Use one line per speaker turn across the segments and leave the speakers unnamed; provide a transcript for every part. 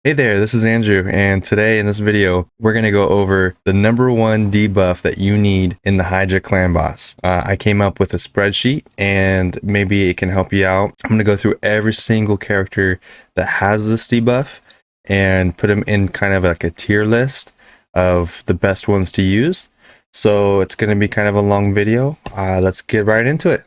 Hey there, this is Andrew, and today in this video, we're going to go over the #1 debuff that you need in the Hydra clan boss. I came up with a spreadsheet, and maybe it can help you out. I'm going to go through every single character that has this debuff, and put them in kind of like a tier list of the best ones to use. So it's going to be kind of a long video. Let's get right into it.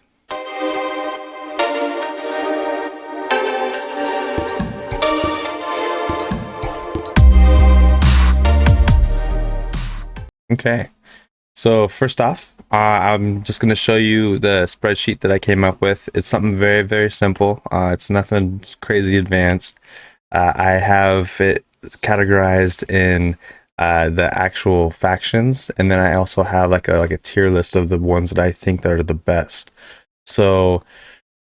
Okay, so first off, I'm just going to show you the spreadsheet that I came up with. It's something very, very simple. It's nothing crazy advanced. I have it categorized in the actual factions, and then I also have like a tier list of the ones that I think that are the best. So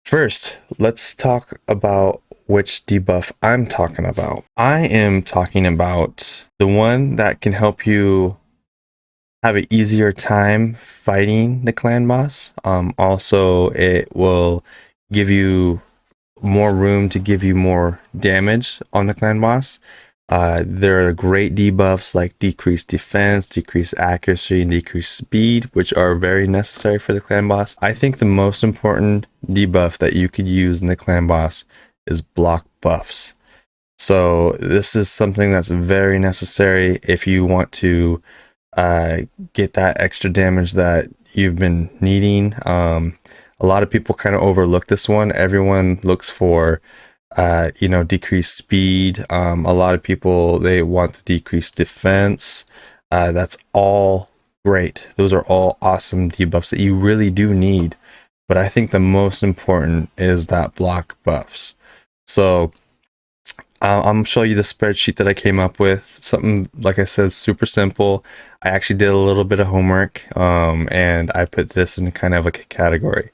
first, let's talk about which debuff I'm talking about. I am talking about the one that can help you have an easier time fighting the clan boss. Also, it will give you more room to give you more damage on the clan boss. There are great debuffs like decreased defense, decreased accuracy, and decreased speed, which are very necessary for the clan boss. I think the most important debuff that you could use in the clan boss is block buffs. So this is something that's very necessary if you want to get that extra damage that you've been needing. A lot of people kind of overlook this one. Everyone looks for decreased speed. A lot of people, they want the decreased defense. That's all great. Those are all awesome debuffs that you really do need, but I think the most important is that block buffs. So I'm going to show you the spreadsheet that I came up with. Something, like I said, super simple. I actually did a little bit of homework, and I put this in kind of like a category.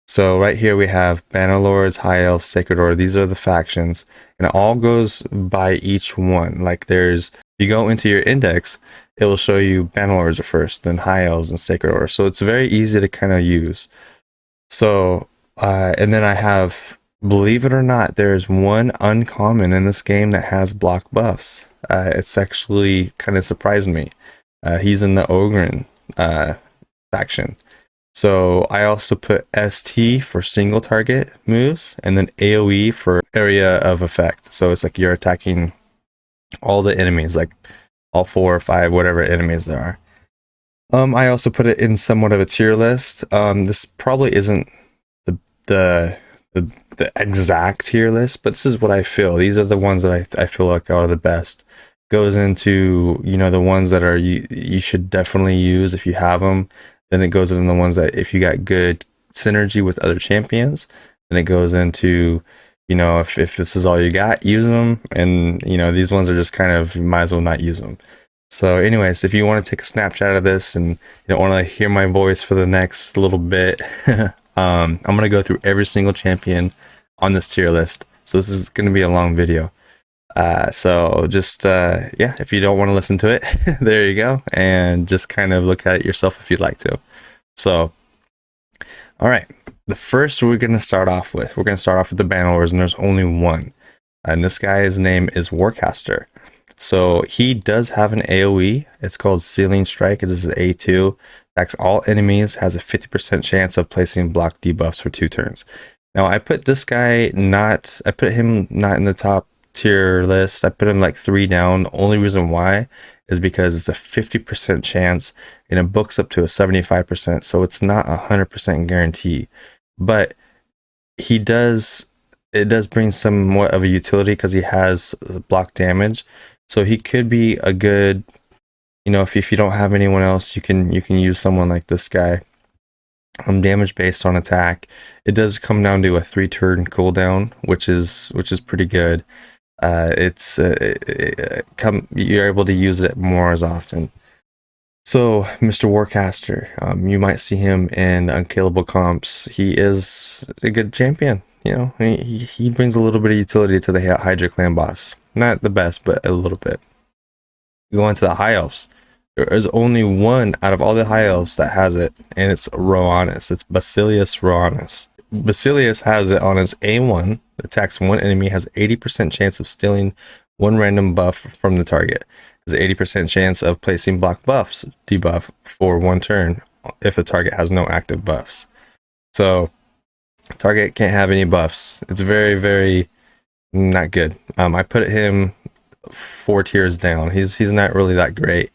So right here we have Bannerlords, High Elves, Sacred Order. These are the factions, and it all goes by each one. Like if you go into your index, it will show you Bannerlords are first, then High Elves and Sacred Order. So it's very easy to kind of use. So, and then I have, believe it or not, there's one uncommon in this game that has block buffs. It's actually kind of surprised me. He's in the Ogren faction. So I also put ST for single target moves, and then AoE for area of effect. So it's like you're attacking all the enemies, like all 4 or 5, whatever enemies there are. I also put it in somewhat of a tier list. This probably isn't the exact tier list, but this is what I feel. These are the ones that I feel like are the best. Goes into, the ones that are you should definitely use if you have them. Then it goes into the ones that if you got good synergy with other champions. Then it goes into, if this is all you got, use them. And these ones are just kind of, you might as well not use them. So anyways, if you want to take a snapshot of this and you don't want to hear my voice for the next little bit, I'm going to go through every single champion on this tier list. So this is going to be a long video. So just, if you don't want to listen to it, there you go. And just kind of look at it yourself if you'd like to. So, all right. The first we're going to start off with the Bannerlords, and there's only one. And this guy's name is Warcaster. So he does have an AoE. It's called Sealing Strike. This is A2. Attacks all enemies, has a 50% chance of placing block debuffs for 2 turns. Now I put this guy I put him not in the top tier list. I put him like 3 down. The only reason why is because it's a 50% chance and it books up to a 75%. So it's not 100% guarantee, but it does bring somewhat of a utility because he has block damage. So he could be a good, if you don't have anyone else, you can use someone like this guy. Damage based on attack. It does come down to a 3-turn cooldown, which is pretty good. You're able to use it more as often. So Mr. Warcaster, you might see him in Unkillable comps. He is a good champion. He brings a little bit of utility to the Hydra clan boss. Not the best, but a little bit. You go into the High Elves. There is only one out of all the High Elves that has it, and it's Roanus. It's Basilius Roanus. Basilius has it on his A1, attacks one enemy, has 80% chance of stealing one random buff from the target. Has an 80% chance of placing block buffs debuff for 1 turn if the target has no active buffs. So target can't have any buffs. It's very, very not good. I put him 4 tiers down. He's not really that great.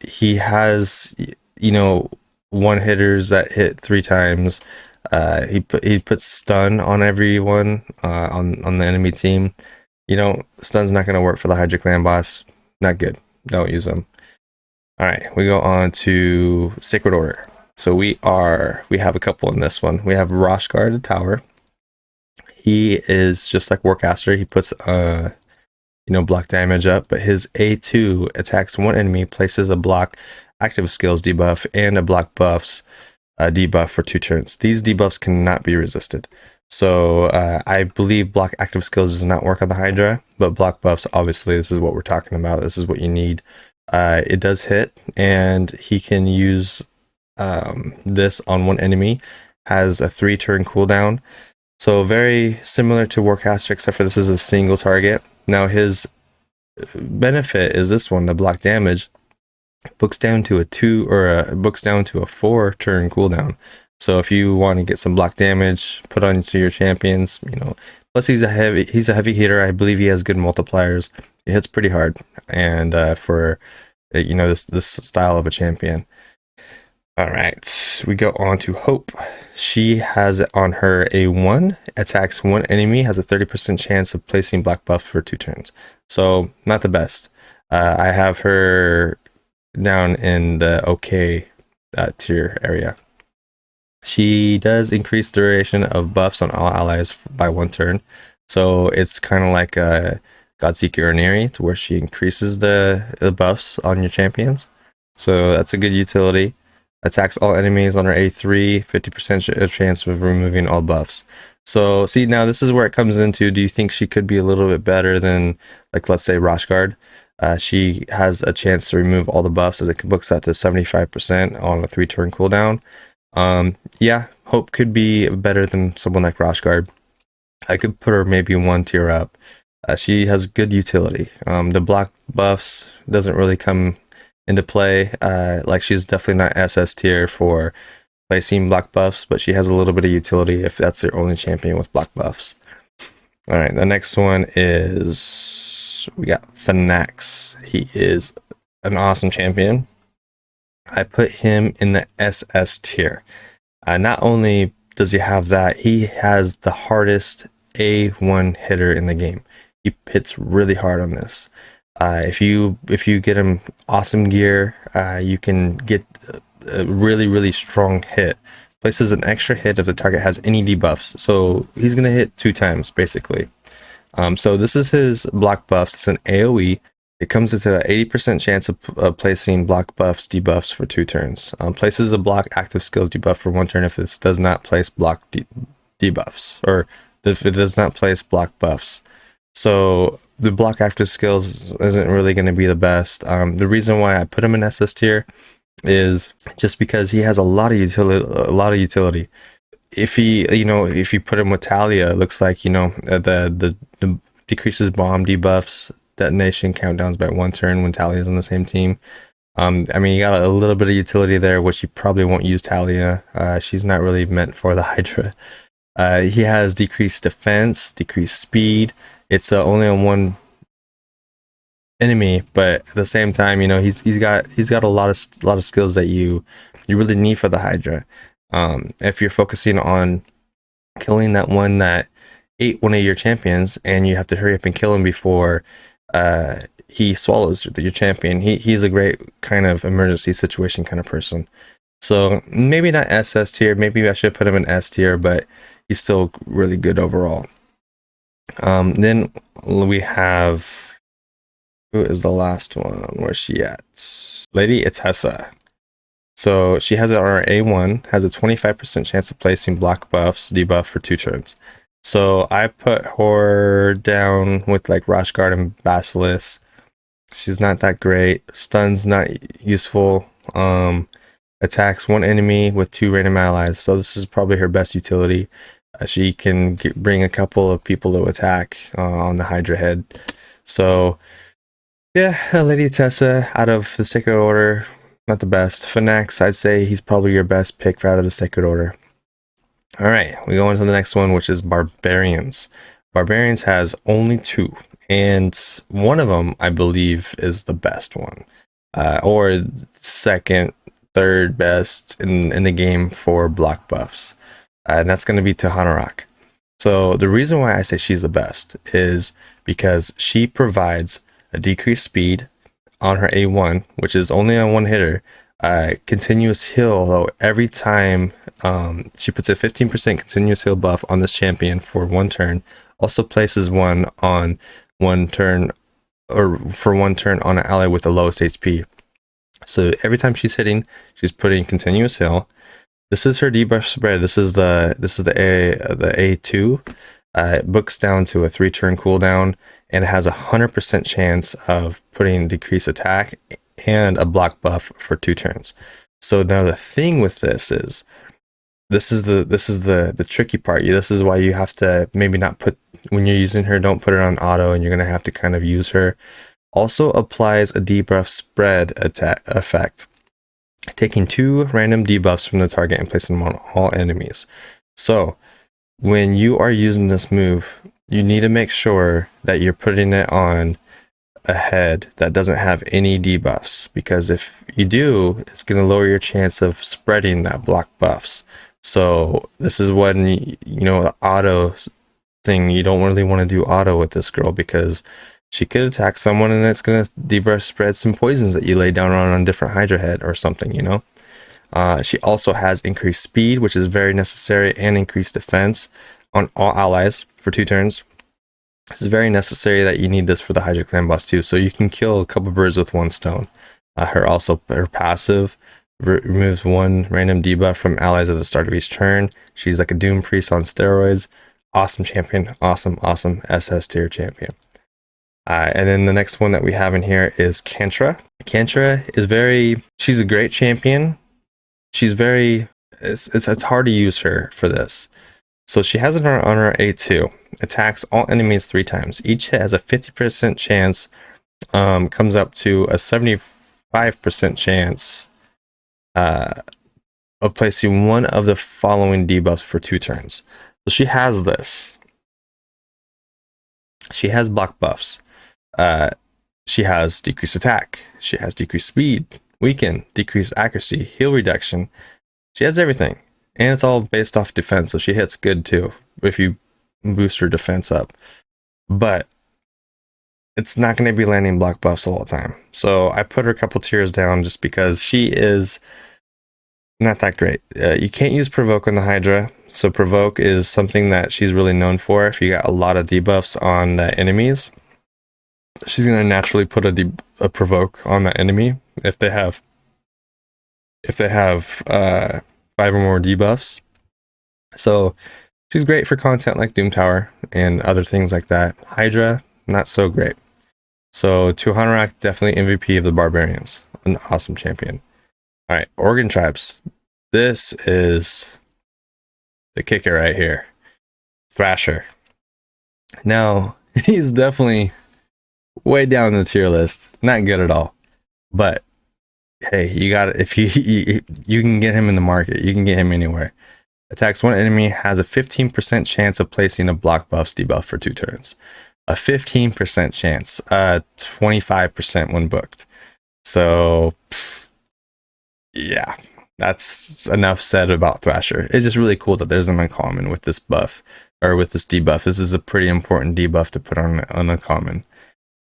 He has, you know, one hitters that hit 3 times. He puts stun on everyone on the enemy team. You know, stun's not going to work for the Hydra clan boss. Not good. Don't use them. All right, we go on to Sacred Order. So we have a couple in this one. We have rocheguard, the tower. He is just like Warcaster. He puts block damage up, but his A2 attacks one enemy, places a block active skills debuff and a block buffs debuff for 2 turns. These debuffs cannot be resisted. So I believe block active skills does not work on the Hydra, but block buffs, obviously, this is what we're talking about. This is what you need. It does hit, and he can use this on one enemy. Has a 3-turn cooldown. So very similar to Warcaster, except for this is a single target. Now his benefit is this one, the block damage. Books down to a 2 or books down to a 4-turn cooldown. So if you want to get some block damage put onto your champions, you know, plus he's a heavy hitter. I believe he has good multipliers. It hits pretty hard, and for you know, this style of a champion. All right, we go on to Hope. She has it on her A1, attacks one enemy, has a 30% chance of placing black buff for 2 turns. So not the best. I have her down in the okay tier area. She does increase duration of buffs on all allies by 1 turn. So it's kind of like a Godseeker or Neri, to where she increases the buffs on your champions. So that's a good utility. Attacks all enemies on her A3, 50% chance of removing all buffs. So see, now this is where it comes into, do you think she could be a little bit better than, like, let's say rocheguard? She has a chance to remove all the buffs, as it books that to 75% on a 3-turn cooldown. Yeah, Hope could be better than someone like rocheguard. I could put her maybe 1 tier up. She has good utility. The block buffs doesn't really come into play. Like, she's definitely not SS tier for placing block buffs, but she has a little bit of utility if that's their only champion with block buffs. All right, the next one is, we got Phonax. He is an awesome champion. I put him in the SS tier. Not only does he have that, he has the hardest A1 hitter in the game. He hits really hard on this. If you get him awesome gear, you can get a really, really strong hit. Places an extra hit if the target has any debuffs. So he's going to hit 2 times, basically. So this is his block buffs. It's an AoE. It comes into an 80% chance of placing block buffs, debuffs for 2 turns. Places a block active skills debuff for 1 turn if this does not place block debuffs, or if it does not place block buffs. So the block active skills isn't really going to be the best. The reason why I put him in SS tier is just because he has a lot of utility. If you put him with Talia, it looks like, you know, the decreases bomb debuffs, detonation countdowns by 1 turn when Talia is on the same team. I mean, you got a little bit of utility there, which you probably won't use Talia. She's not really meant for the Hydra. He has decreased defense, decreased speed. It's only on 1 enemy, but at the same time, you know, he's got a lot of skills that you really need for the Hydra. If you're focusing on killing that one that ate one of your champions, and you have to hurry up and kill him before he swallows your champion, he's a great kind of emergency situation kind of person. So maybe not SS tier. Maybe I should put him in S tier, but he's still really good overall. Then we have, who is the last one? Where's she at? Lady, it's Hessa. So she has it on her A1, has a 25% chance of placing block buffs, debuff for 2 turns. So I put her down with like rocheguard and Basilisk. She's not that great. Stun's not useful. Attacks 1 enemy with 2 random allies. So this is probably her best utility. She can bring a couple of people to attack on the Hydra head. So yeah, Lady Tessa out of the Sacred Order, not the best. Phoenix, I'd say he's probably your best pick out of the Sacred Order. All right, we go into the next one, which is Barbarians. Barbarians has only 2, and one of them, I believe, is the best one, or second, third best in the game for block buffs, and that's going to be Tahana Rock. So the reason why I say she's the best is because she provides a decreased speed on her A1, which is only on one hitter, continuous heal though every time she puts a 15% continuous heal buff on this champion for 1 turn. Also places one on 1 turn, or for 1 turn on an ally with the lowest HP. So every time she's hitting, she's putting continuous heal. This is her debuff spread. This is the A2. It books down to a 3-turn cooldown, and it has 100% chance of putting decreased attack and a block buff for 2 turns. So now the thing with this is the tricky part. This is why you have to maybe not put, when you're using her, don't put it on auto, and you're gonna have to kind of use her. Also applies a debuff spread attack effect, taking 2 random debuffs from the target and placing them on all enemies. So when you are using this move, you need to make sure that you're putting it on a head that doesn't have any debuffs, because if you do, it's going to lower your chance of spreading that block buffs. So this is when, you know, the auto thing, you don't really want to do auto with this girl, because she could attack someone and it's going to debuff spread some poisons that you lay down on a different Hydra head or something, you know. She also has increased speed, which is very necessary, and increased defense on all allies for 2 turns. This is very necessary that you need this for the Hydra clan boss too, so you can kill a couple birds with 1 stone. Her passive removes 1 random debuff from allies at the start of each turn. She's like a Doom Priest on steroids. Awesome champion, awesome SS tier champion. And then the next one that we have in here is Kantra. Kantra is she's a great champion. She's it's hard to use her for this. So she has it on her A2. Attacks all enemies 3 times. Each hit has a 50% chance, comes up to a 75% chance of placing one of the following debuffs for 2 turns. So she has this. She has block buffs. She has decreased attack. She has decreased speed, weaken, decreased accuracy, heal reduction. She has everything. And it's all based off defense, so she hits good too if you boost her defense up. But it's not going to be landing block buffs all the time. So I put her a couple tiers down just because she is not that great. You can't use Provoke on the Hydra. So Provoke is something that she's really known for. If you got a lot of debuffs on the enemies, she's going to naturally put a Provoke on that enemy if they have 5 or more debuffs. So she's great for content like Doom Tower and other things like that. Hydra, not so great. So Tahana Rock, definitely MVP of the Barbarians. An awesome champion. Alright, Organ Tribes. This is the kicker right here. Thrasher. Now, he's definitely way down the tier list. Not good at all. But hey, you got it. If you can get him in the market, you can get him anywhere. Attacks 1 enemy, has a 15% chance of placing a block buffs debuff for 2 turns. A 15% chance, 25% when booked. So yeah, that's enough said about Thrasher. It's just really cool that there's an uncommon with this buff, or with this debuff. This is a pretty important debuff to put on an uncommon.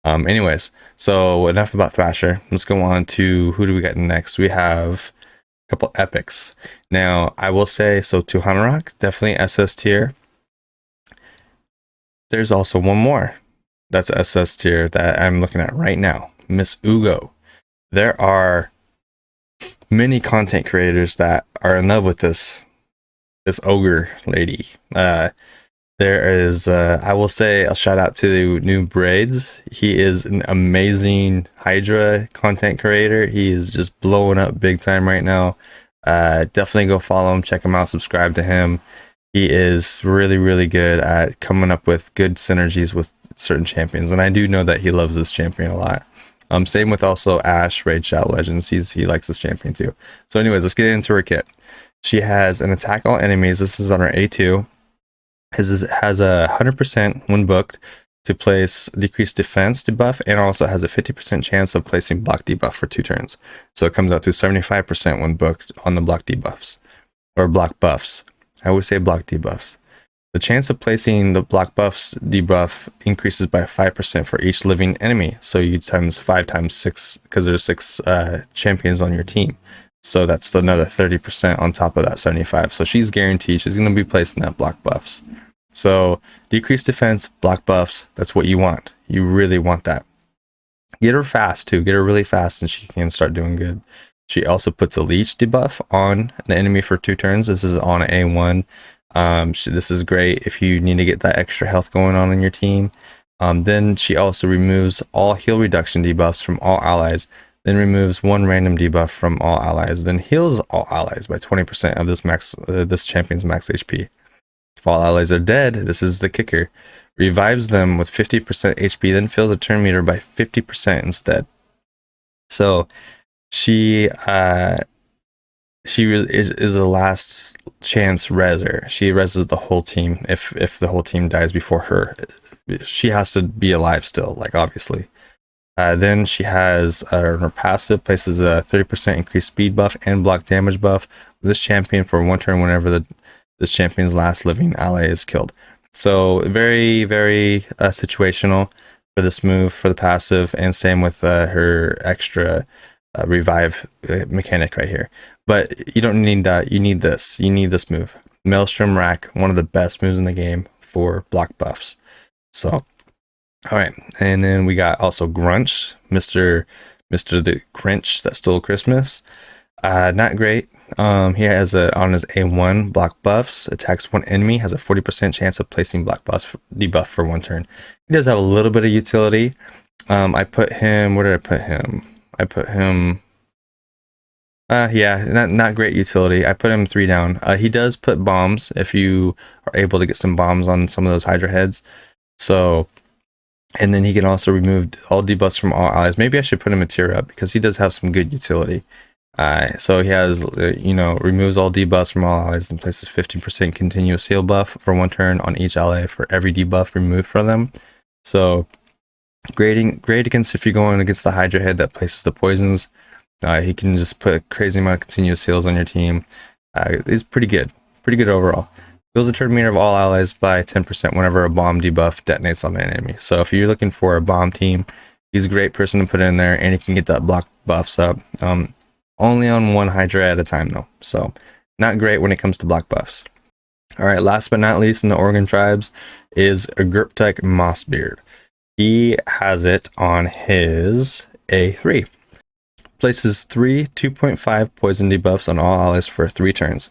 Anyways, so enough about Thrasher. Let's go on to, who do we got next? We have a couple epics. Now, I will say, so Tahana Rock, definitely SS tier. There's also one more that's SS tier that I'm looking at right now. Miss Hugo. There are many content creators that are in love with this ogre lady. There is, I will say, a shout out to New Braids. He is an amazing Hydra content creator. He is just blowing up big time right now. Definitely go follow him, check him out, subscribe to him. He is really, really good at coming up with good synergies with certain champions, and I do know that he loves this champion a lot. Same with also Ashe, raidshadowlegends. He likes this champion too. So anyways, let's get into her kit. She has an attack all enemies. This is on her A2. Has a 100% when booked to place decreased defense debuff, and also has a 50% chance of placing block debuff for 2 turns. So it comes out to 75% when booked on the block debuffs, or block buffs. I would say block debuffs. The chance of placing the block buffs debuff increases by 5% for each living enemy. So you times 5 times 6, because there's 6 champions on your team. So that's another 30% on top of that 75. So she's guaranteed she's going to be placing that block buffs. So decreased defense, block buffs, that's what you want. You really want that. Get her fast too. Get her really fast and she can start doing good. She also puts a leech debuff on the enemy for 2 turns. This is on A1. This is great if you need to get that extra health going on in your team. Then she also removes all heal reduction debuffs from all allies. Then removes 1 random debuff from all allies. Then heals all allies by 20% of this champion's max HP. If all allies are dead, this is the kicker. Revives them with 50% HP, then fills a turn meter by 50% instead. So she is the last chance reser. She reses the whole team if the whole team dies before her. She has to be alive still, like obviously. Then she has her passive places a 30% increased speed buff and block damage buff with this champion for 1 turn whenever this champion's last living ally is killed. So very, very situational for this move for the passive, and same with her extra revive mechanic right here. But you don't need that. You need this. You need this move. Maelstrom Rack, one of the best moves in the game for block buffs. So, all right, and then we got also Grunch, Mr. the Crinch that stole Christmas. Not great. He has on his A1 block buffs, attacks 1 enemy, has a 40% chance of placing block buffs debuff for 1 turn. He does have a little bit of utility. I put him, where did I put him? I put him, yeah, not great utility. I put him 3 down. He does put bombs if you are able to get some bombs on some of those Hydra heads. So, and then he can also remove all debuffs from all allies. Maybe I should put him a tier up because he does have some good utility. So he has, removes all debuffs from all allies and places 15% continuous heal buff for 1 turn on each ally for every debuff removed from them. So great against if you're going against the Hydra head that places the poisons. He can just put a crazy amount of continuous heals on your team. He's pretty good overall. Fills a turn meter of all allies by 10% whenever a bomb debuff detonates on an enemy. So if you're looking for a bomb team, he's a great person to put in there, and he can get that block buffs up. Only on 1 Hydra at a time though, so not great when it comes to block buffs. All right, last but not least in the Oregon tribes is a Grip Tech Mossbeard. He has it on his A3. Places 3 2.5 poison debuffs on all allies for 3 turns.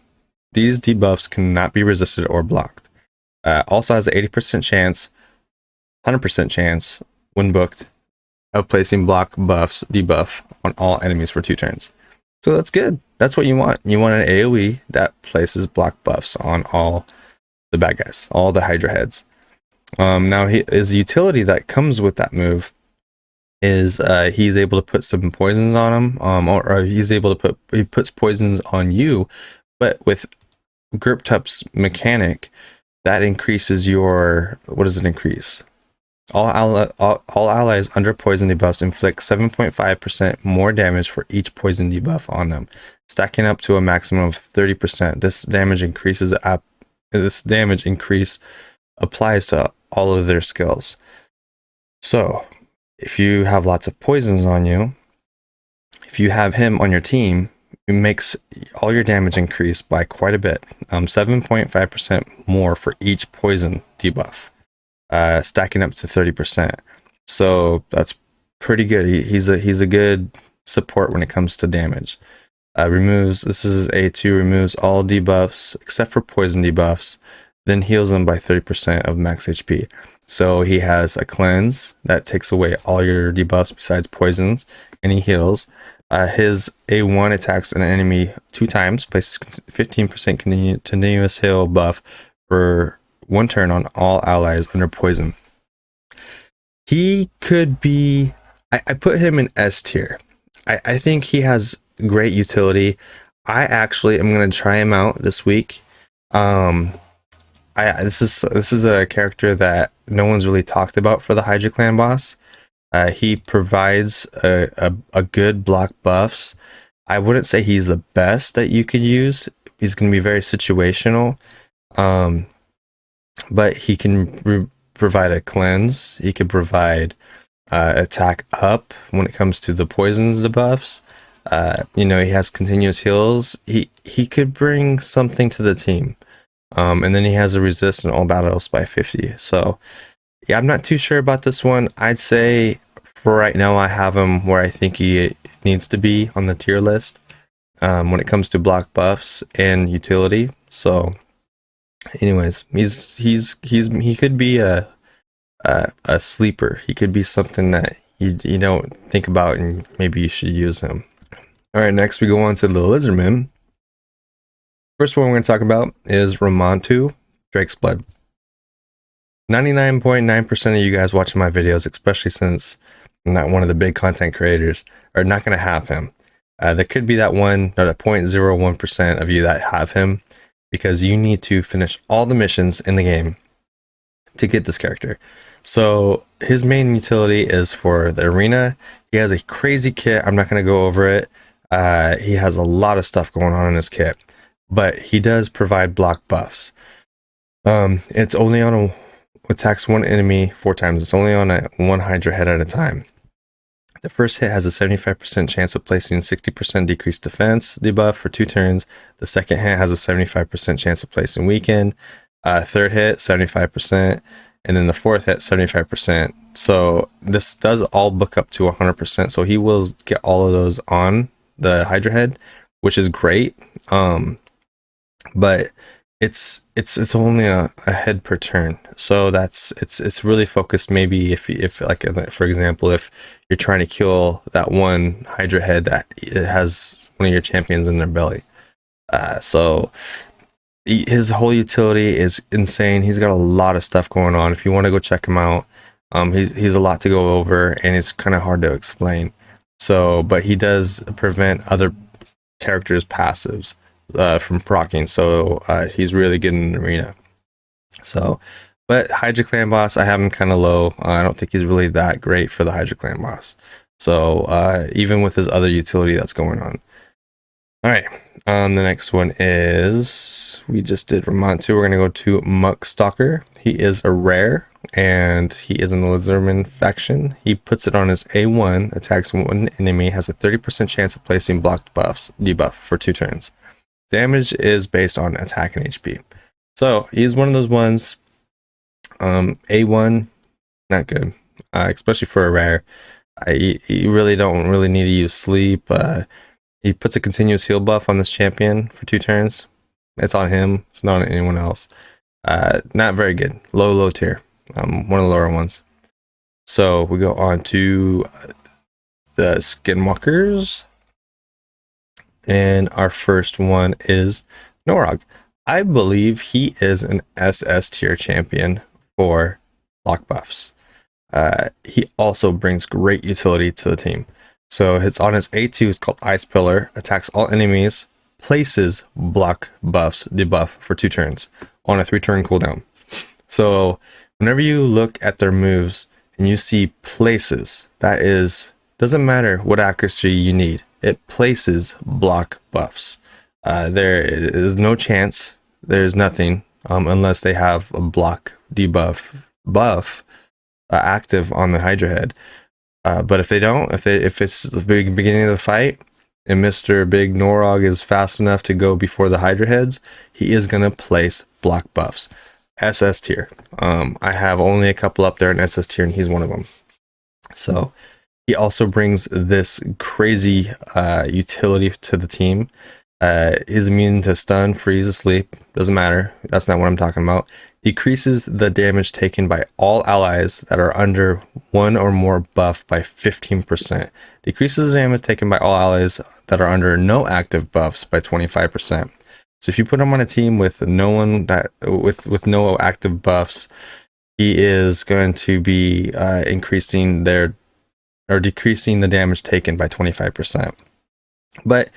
These debuffs cannot be resisted or blocked. Also has an 80% chance, 100% chance when booked of placing block buffs debuff on all enemies for 2 turns. So that's good. That's what you want. You want an AoE that places block buffs on all the bad guys, all the Hydra heads. Now his utility that comes with that move is he's able to put some poisons on him, or he puts poisons on you, but with Grip Tech's mechanic, that increases your, what does it increase? All allies under poison debuffs inflict 7.5% more damage for each poison debuff on them, stacking up to a maximum of 30%. This damage increase applies to all of their skills. So, if you have lots of poisons on you, if you have him on your team, it makes all your damage increase by quite a bit. 7.5% more for each poison debuff. Stacking up to 30%. So that's pretty good. He's a good support when it comes to damage. This is his A2, removes all debuffs except for poison debuffs, then heals them by 30% of max HP. So he has a cleanse that takes away all your debuffs besides poisons, and he heals. His A1 attacks an enemy 2 times, places 15% continuous heal buff for 1 turn on all allies under poison. He could be, I put him in S tier. I think he has great utility. I actually am going to try him out this week. This is a character that no one's really talked about for the Hydra clan boss. He provides a good block buffs. I wouldn't say he's the best that you could use. He's going to be very situational. But he can provide a cleanse. He could provide attack up when it comes to the poisons debuffs. He has continuous heals. He could bring something to the team. And then he has a resist in all battles by 50. So yeah, I'm not too sure about this one. I'd say for right now I have him where I think he needs to be on the tier list when it comes to block buffs and utility. So anyways, he could be a sleeper. He could be something that you don't think about and maybe you should use him. All right, next we go on to the Lizardmen. First one we're going to talk about is Ramontu, Drake's Blood. 99.9% of you guys watching my videos, especially since I'm not one of the big content creators, are not going to have him. There could be that 0.01% of you that have him, because you need to finish all the missions in the game to get this character. So his main utility is for the arena. He has a crazy kit. I'm not going to go over it. He has a lot of stuff going on in his kit, but he does provide block buffs. It's only on attacks one enemy 4 times. It's only on one Hydra head at a time. The first hit has a 75% chance of placing 60% decreased defense debuff for 2 turns. The second hit has a 75% chance of placing weaken. Third hit, 75%. And then the fourth hit, 75%. So this does all book up to 100%. So he will get all of those on the Hydra head, which is great. But it's only a head per turn, so it's really focused. Maybe if like, for example, if you're trying to kill that one Hydra head that it has one of your champions in their belly, so his whole utility is insane. He's got a lot of stuff going on. If you want to go check him out, he's a lot to go over, and it's kind of hard to explain. So, but he does prevent other characters' passives from proccing, so he's really good in the arena. So, but Hydra clan boss, I have him kind of low. I don't think he's really that great for the Hydra clan boss. So even with his other utility that's going on. All right, the next one is, we just did Ramontu. We're gonna go to Muk Stalker. He is a rare, and he is in the Lizardmen faction. He puts it on his A1, attacks one enemy, has a 30% chance of placing blocked debuff for 2 turns. Damage is based on attack and HP. So he's one of those ones. A1, not good, especially for a rare. You really don't need to use sleep. He puts a continuous heal buff on this champion for 2 turns. It's on him. It's not on anyone else. Not very good. Low tier. One of the lower ones. So we go on to the Skinwalkers. And our first one is Norak. I believe he is an SS tier champion for block buffs. He also brings great utility to the team. So it's on his A2, it's called Ice Pillar, attacks all enemies, places block buffs debuff for 2 turns on a 3-turn cooldown. So whenever you look at their moves and you see places, that doesn't matter what accuracy you need. It places block buffs. There is no chance. There's nothing unless they have a block debuff buff active on the Hydra head. But if they don't, if it's the beginning of the fight and Mr. Big Norak is fast enough to go before the Hydra heads, he is gonna place block buffs. SS tier. I have only a couple up there in SS tier, and he's one of them. So he also brings this crazy utility to the team. He's immune to stun, freeze, asleep. Doesn't matter. That's not what I'm talking about. Decreases the damage taken by all allies that are under 1 or more buff by 15%. Decreases the damage taken by all allies that are under no active buffs by 25%. So if you put him on a team with no one with no active buffs, he is going to be increasing their or decreasing the damage taken by 25%. But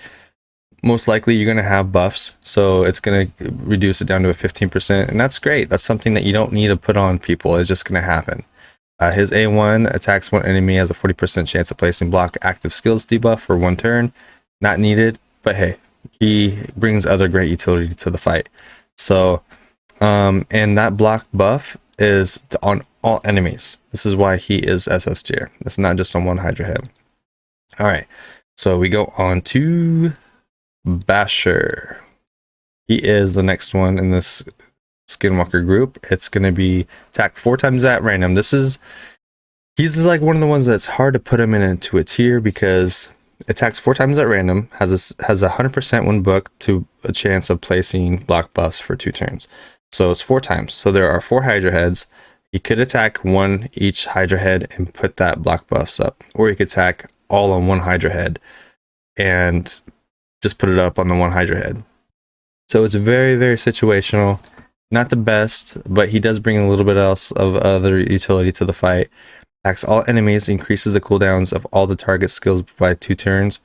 most likely you're going to have buffs, so it's going to reduce it down to a 15%, and that's great. That's something that you don't need to put on people. It's just going to happen. His A1 attacks one enemy, has a 40% chance of placing block active skills debuff for 1 turn. Not needed, but hey, he brings other great utility to the fight. So, and that block buff is on all enemies. This is why he is SS tier. It's not just on one Hydra head. All right, so we go on to Basher. He is the next one in this Skinwalker group. It's going to be attack 4 times at random. He's like one of the ones that's hard to put him into a tier because attacks 4 times at random, has a 100% when booked to a chance of placing block buffs for 2 turns. So it's 4 times. So there are 4 Hydra heads. He could attack 1 each Hydra head and put that block buffs up, or he could attack all on 1 Hydra head and just put it up on the 1 Hydra head. So it's very, very situational. Not the best, but he does bring a little bit else of other utility to the fight. Attacks all enemies, increases the cooldowns of all the target skills by 2 turns.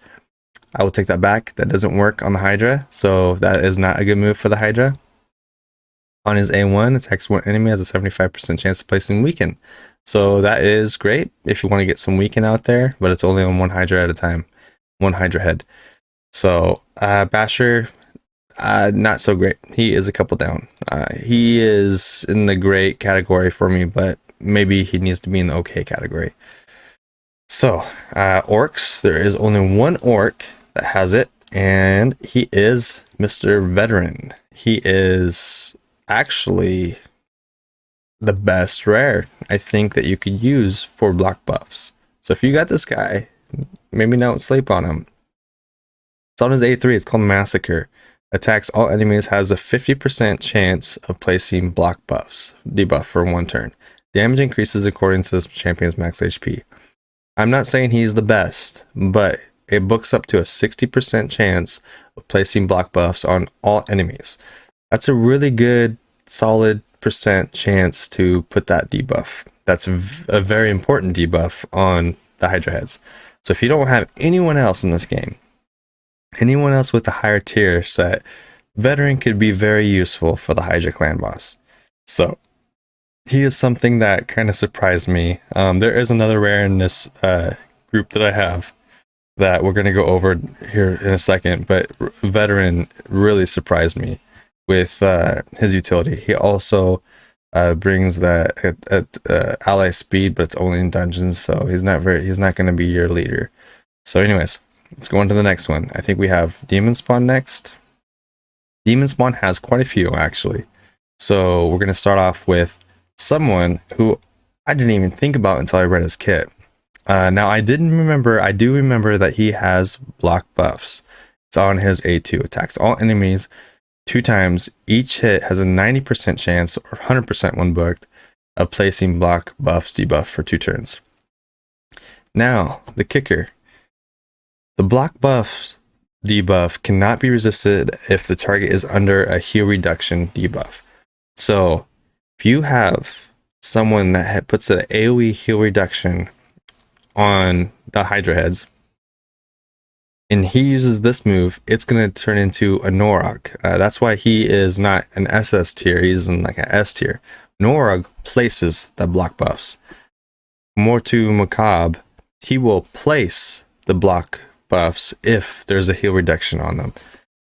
I will take that back. That doesn't work on the Hydra, so that is not a good move for the Hydra. On his A1, attacks 1 enemy, has a 75% chance of placing weaken. So that is great if you want to get some weaken out there, but it's only on 1 Hydra at a time. 1 Hydra head. So Basher, not so great. He is a couple down. He is in the great category for me, but maybe he needs to be in the okay category. So orcs, there is only 1 orc that has it, and he is Mr. Veteran. He is actually the best rare I think that you could use for block buffs. So if you got this guy, maybe don't sleep on him. It's on his A3. It's called Massacre. Attacks all enemies, has a 50% chance of placing block buffs, debuff for 1 turn. Damage increases according to this champion's max HP. I'm not saying he's the best, but it books up to a 60% chance of placing block buffs on all enemies. That's a really good, solid percent chance to put that debuff. That's a very important debuff on the Hydra heads. So if you don't have anyone else in this game, anyone else with a higher tier set, Veteran could be very useful for the Hydra clan boss. So he is something that kind of surprised me. There is another rare in this group that I have that we're going to go over here in a second, but Veteran really surprised me with his utility. He also brings that ally speed, but it's only in dungeons, so he's not going to be your leader. So anyways, let's go on to the next one. I think we have Demon Spawn next. Demon Spawn has quite a few, actually. So we're going to start off with someone who I didn't even think about until I read his kit. Now, I do remember that he has block buffs. It's on his A2. Attacks all enemies 2 times. Each hit has a 90% chance, or 100% when booked, of placing block buffs debuff for 2 turns. Now, the kicker. The block buffs debuff cannot be resisted if the target is under a heal reduction debuff. So, if you have someone that puts an AoE heal reduction on the Hydra heads, and he uses this move, it's going to turn into a Norak. That's why he is not an SS tier, he's in like an S tier. Norak places the block buffs. More to Macabre, he will place the block buffs if there's a heal reduction on them.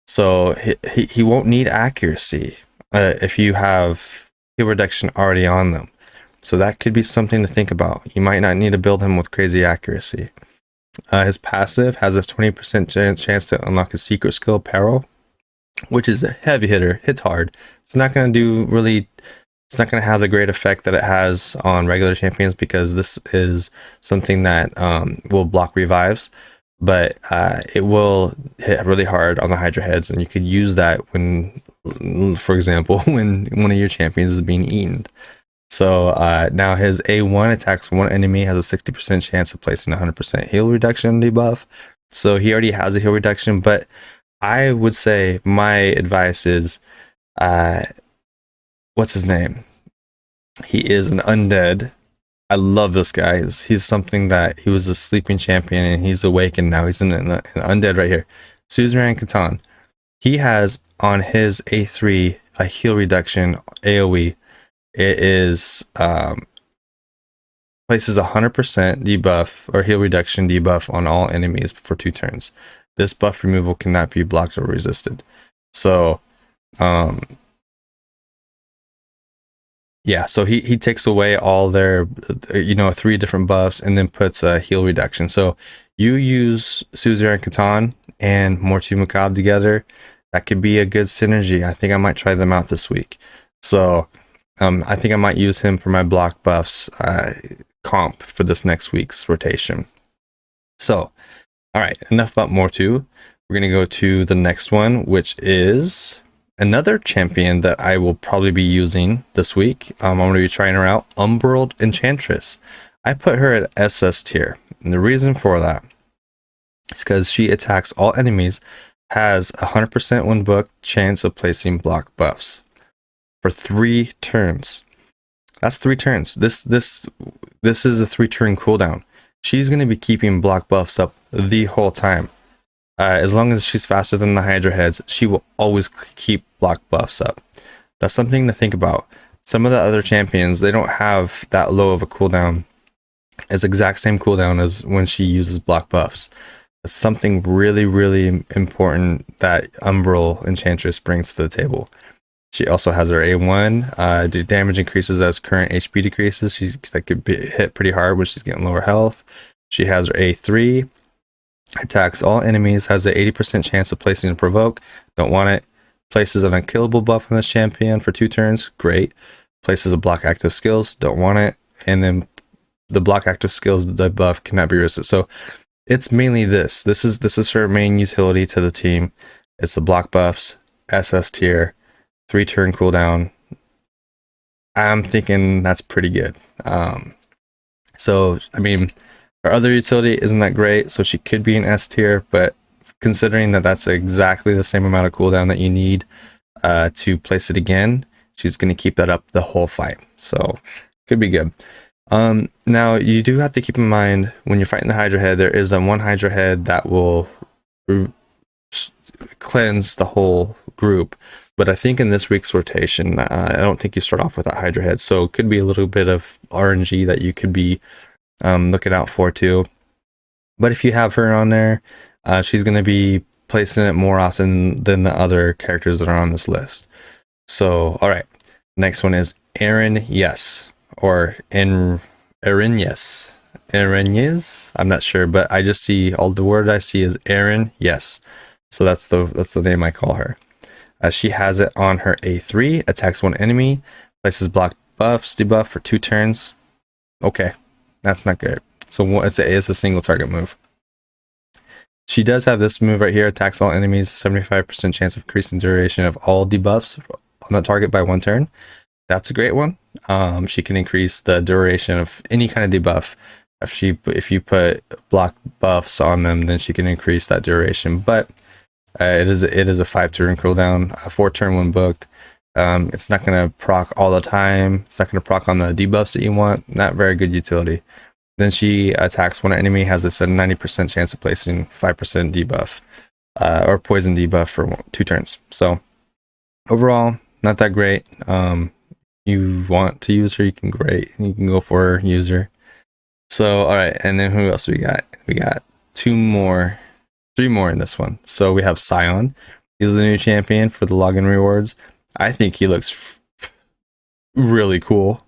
So he won't need accuracy if you have heal reduction already on them. So that could be something to think about. You might not need to build him with crazy accuracy. His passive has a 20% chance to unlock his secret skill, Peril, which is a heavy hitter. Hits hard. It's not going to it's not going to have the great effect that it has on regular champions because this is something that will block revives. But it will hit really hard on the Hydra heads, and you could use that when, for example, when one of your champions is being eaten. So now his A1 attacks 1 enemy, has a 60% chance of placing 100% heal reduction debuff. So he already has a heal reduction, but I would say my advice is, what's his name? He is an undead. I love this guy. He's something that he was a sleeping champion and he's awakened now. He's an undead right here. Suzerain Catan. He has on his A3 a heal reduction AoE. It is places 100% debuff or heal reduction debuff on all enemies for 2 turns. This buff removal cannot be blocked or resisted. So, yeah, so he takes away all their, 3 different buffs and then puts a heal reduction. So you use Suzerain Catan and Mortu Macabre together. That could be a good synergy. I think I might try them out this week. So I think I might use him for my block buffs comp for this next week's rotation. So, all right, enough about Mortu. We're going to go to the next one, which is another champion that I will probably be using this week. I'm going to be trying her out, Umbral Enchantress. I put her at SS tier, and the reason for that is because she attacks all enemies, has 100% win book chance of placing block buffs for 3 turns. That's 3 turns. This is a 3-turn cooldown. She's going to be keeping block buffs up the whole time. As long as she's faster than the Hydra heads, she will always keep block buffs up. That's something to think about. Some of the other champions, they don't have that low of a cooldown. It's exact same cooldown as when she uses block buffs. It's something really, really important that Umbral Enchantress brings to the table. She also has her A1. Damage increases as current HP decreases. That could be hit pretty hard when she's getting lower health. She has her A3. Attacks all enemies. Has an 80% chance of placing a provoke. Don't want it. Places an unkillable buff on this champion for 2 turns. Great. Places a block active skills. Don't want it. And then the block active skills debuff cannot be resisted. So it's mainly this. This is her main utility to the team. It's the block buffs. SS tier. 3-turn cooldown. I'm thinking that's pretty good. So, I mean, her other utility isn't that great, so she could be an S tier, but considering that that's exactly the same amount of cooldown that you need to place it again, she's going to keep that up the whole fight. So, could be good. Now, you do have to keep in mind, when you're fighting the Hydra head, there is that one Hydra head that will cleanse the whole group. But I think in this week's rotation, I don't think you start off with a Hydra head. So it could be a little bit of RNG that you could be looking out for too. But if you have her on there, she's going to be placing it more often than the other characters that are on this list. So, all right. Next one is Erin, yes. Or Erin, yes. Erin, yes? I'm not sure, but I just see, all the word I see is Erin, yes. So that's the name I call her. She has it on her A3, attacks one enemy, places block buffs, debuff for 2 turns. Okay, that's not good. So it's a single target move. She does have this move right here, attacks all enemies, 75% chance of increasing duration of all debuffs on the target by 1 turn. That's a great one. She can increase the duration of any kind of debuff. If you put block buffs on them, then she can increase that duration. But it is a 5-turn cooldown, a 4-turn when booked. It's not going to proc all the time. It's not going to proc on the debuffs that you want. Not very good utility. Then she attacks one enemy, has this 90% chance of placing 5% debuff or poison debuff for 2 turns. So overall, not that great. You want to use her, you can go for her, use her. So all right, and then who else we got? We got 3 more in this one. So we have Scion. He's the new champion for the login rewards. I think he looks really cool.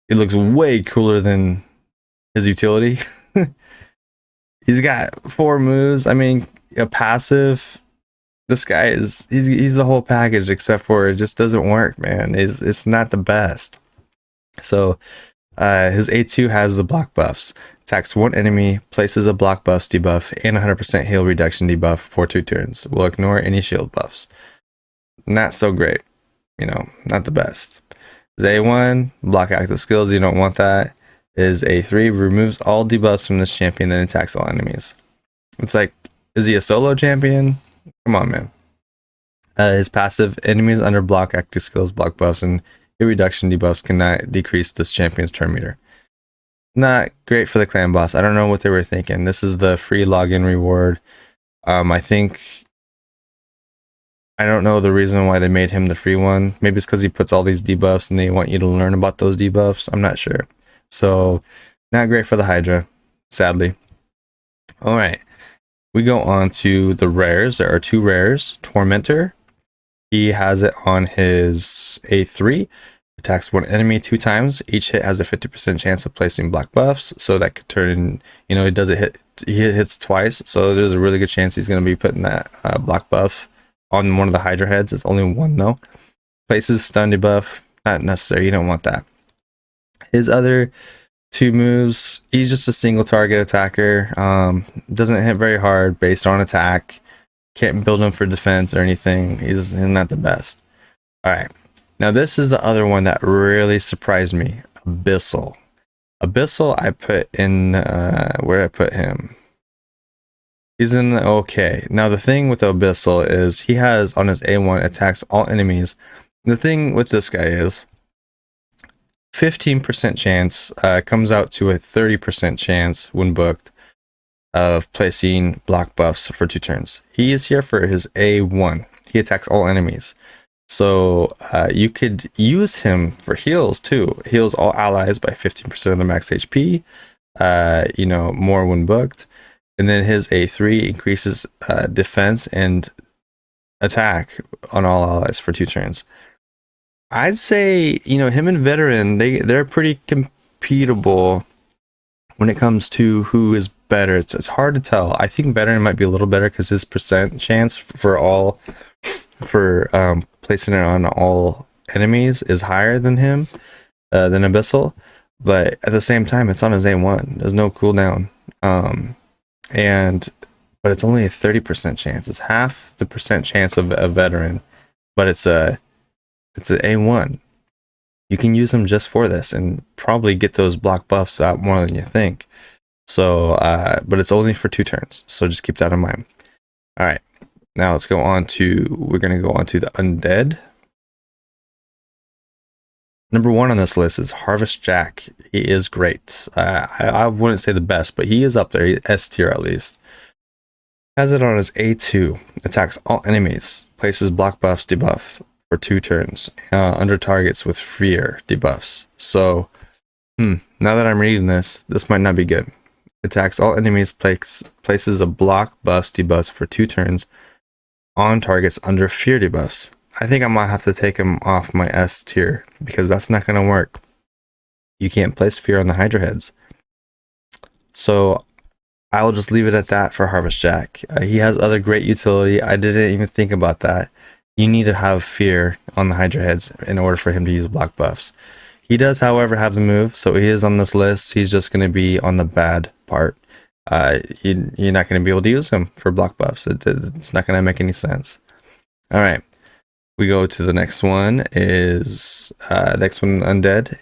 It looks way cooler than his utility. He's got 4 moves. I mean, a passive. This guy he's the whole package, except for it just doesn't work, man. It's not the best. So his A2 has the block buffs. Attacks one enemy, places a block buffs debuff, and 100% heal reduction debuff for 2 turns. Will ignore any shield buffs. Not so great. Not the best. His A1, block active skills, you don't want that. His A3 removes all debuffs from this champion, then attacks all enemies. It's like, is he a solo champion? Come on, man. His passive, enemies under block active skills, block buffs, and hit reduction debuffs cannot decrease this champion's turn meter. Not great for the clan boss. I don't know what they were thinking. This is the free login reward. I think, I don't know the reason why they made him the free one. Maybe it's because he puts all these debuffs and they want you to learn about those debuffs. I'm not sure. So, not great for the Hydra, sadly. All right, we go on to the rares. There are 2 rares. Tormentor. He has it on his A3. Attacks one enemy 2 times. Each hit has a 50% chance of placing block buffs. So that could turn, he hits twice. So there's a really good chance he's going to be putting that block buff on one of the Hydra heads. It's only one though. Places stun debuff. Not necessary. You don't want that. His other 2 moves, he's just a single target attacker. Doesn't hit very hard based on attack. Can't build him for defense or anything. He's not the best. All right. Now this is the other one that really surprised me. Abyssal. Abyssal I put in, where I put him? He's in okay. Now the thing with Abyssal is he has on his A1 attacks all enemies. The thing with this guy is 15% chance comes out to a 30% chance when booked of placing block buffs for 2 turns. He is here for his A1. He attacks all enemies. So you could use him for heals too. Heals all allies by 15% of the max HP. More when booked. And then his A3 increases defense and attack on all allies for 2 turns. I'd say, him and Veteran, they're pretty competible when it comes to who is better. It's hard to tell. I think Veteran might be a little better because his percent chance for placing it on all enemies is higher than him, than Abyssal. But at the same time, it's on his A1. There's no cooldown. But it's only a 30% chance. It's half the percent chance of a Veteran, but it's an A1. You can use them just for this and probably get those block buffs out more than you think. So, but it's only for 2 turns. So just keep that in mind. All right. Now we're going to go on to the Undead. Number 1 on this list is Harvest Jack. He is great. I wouldn't say the best, but he is up there. He's S tier at least. Has it on his A2. Attacks all enemies. Places block buffs debuff for 2 turns. Under targets with fear debuffs. So, now that I'm reading this might not be good. Attacks all enemies. Places a block buffs debuffs for 2 turns. On targets under fear debuffs. I think I might have to take him off my S tier because that's not going to work. You can't place fear on the Hydra heads. So I'll just leave it at that for Harvest Jack. He has other great utility. I didn't even think about that. You need to have fear on the Hydra heads in order for him to use block buffs. He does, however, have the move, so he is on this list. He's just going to be on the bad part. You're not going to be able to use him for block buffs. It's not going to make any sense. All right. We go to the next one Undead.